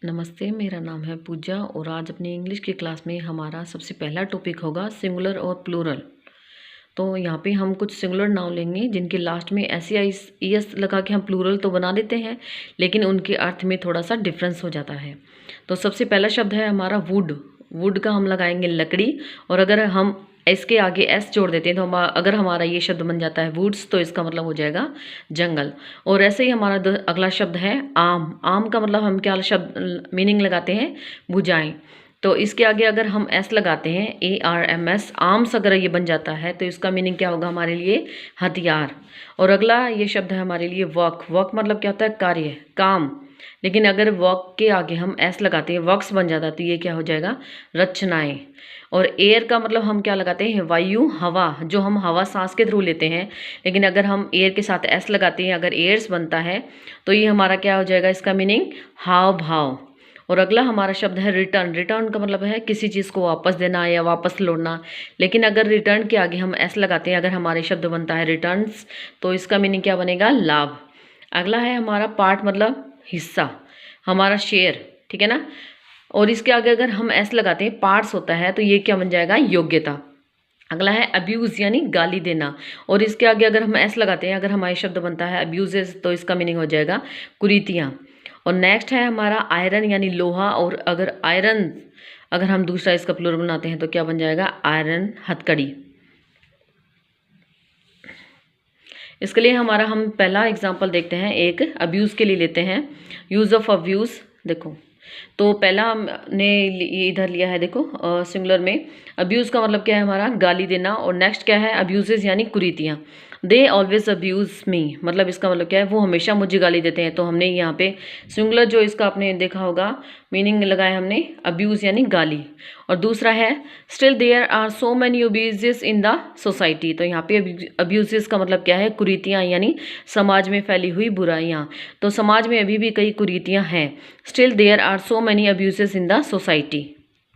नमस्ते, मेरा नाम है पूजा और आज अपनी इंग्लिश की क्लास में हमारा सबसे पहला टॉपिक होगा सिंगुलर और प्लूरल। तो यहाँ पे हम कुछ सिंगुलर नाउन लेंगे जिनके लास्ट में एस या एस लगा के हम प्लूरल तो बना देते हैं, लेकिन उनके अर्थ में थोड़ा सा डिफरेंस हो जाता है। तो सबसे पहला शब्द है हमारा वुड। वुड का हम लगाएंगे लकड़ी, और अगर हम इसके आगे एस जोड़ देते हैं तो अगर हमारा ये शब्द बन जाता है वुड्स, तो इसका मतलब हो जाएगा जंगल। और ऐसे ही हमारा अगला शब्द है आम। आम का मतलब हम क्या शब्द मीनिंग लगाते हैं, भुजाएं। तो इसके आगे अगर हम एस लगाते हैं ARMS, आर्म्स अगर ये बन जाता है तो इसका मीनिंग क्या होगा हमारे लिए, हथियार। और अगला ये शब्द है हमारे लिए वर्क। वर्क मतलब क्या होता है, कार्य, काम। लेकिन अगर वर्क के आगे हम एस लगाते हैं, वर्क्स बन जाता है, तो ये क्या हो जाएगा, रचनाएं। और एयर का मतलब हम क्या लगाते हैं, वायु, हवा, जो हम हवा सांस के थ्रू लेते हैं। लेकिन अगर हम एयर के साथ एस लगाते हैं, अगर एयर्स बनता है, तो ये हमारा क्या हो जाएगा, इसका मीनिंग हाव भाव। और अगला हमारा शब्द है रिटर्न। रिटर्न का मतलब है किसी चीज़ को वापस देना या वापस लौटना। लेकिन अगर रिटर्न के आगे हम एस लगाते हैं, अगर हमारे शब्द बनता है रिटर्न्स, तो इसका मीनिंग क्या बनेगा, लाभ। अगला है हमारा पार्ट, मतलब हिस्सा, हमारा शेयर, ठीक है ना। और इसके आगे अगर हम एस लगाते हैं, पार्ट्स होता है, तो ये क्या बन जाएगा, योग्यता। अगला है अब्यूज़ यानी गाली देना, और इसके आगे अगर हम एस लगाते हैं, अगर हमारे शब्द बनता है अब्यूजेस, तो इसका मीनिंग हो जाएगा कुरीतियाँ। और नेक्स्ट है हमारा आयरन यानी लोहा, और अगर आयरन अगर हम दूसरा इसका प्लूरल बनाते हैं तो क्या बन जाएगा, आयरन, हथकड़ी। इसके लिए हमारा हम पहला एग्जांपल देखते हैं, एक अब्यूज़ के लिए लेते हैं, यूज़ ऑफ अब्यूज़। देखो, तो पहला हमने ये इधर लिया है, देखो सिंगुलर में अब्यूज़ का मतलब क्या है हमारा, गाली देना। और नेक्स्ट क्या है, अब्यूजेस यानी कुरीतियाँ। दे ऑलवेज अब्यूज़ मी, मतलब इसका मतलब क्या है, वो हमेशा मुझे गाली देते हैं। तो हमने यहाँ पे सिंगुलर जो इसका आपने देखा होगा मीनिंग लगाया हमने, अब्यूज़ यानी गाली। और दूसरा है still there are so many abuses in the society. तो यहाँ पे अब्यूजेस का मतलब क्या है, कुरीतियाँ, यानी समाज में फैली हुई बुराइयाँ। तो समाज में अभी भी कई कुरीतियाँ हैं। Still there are so many abuses in the society.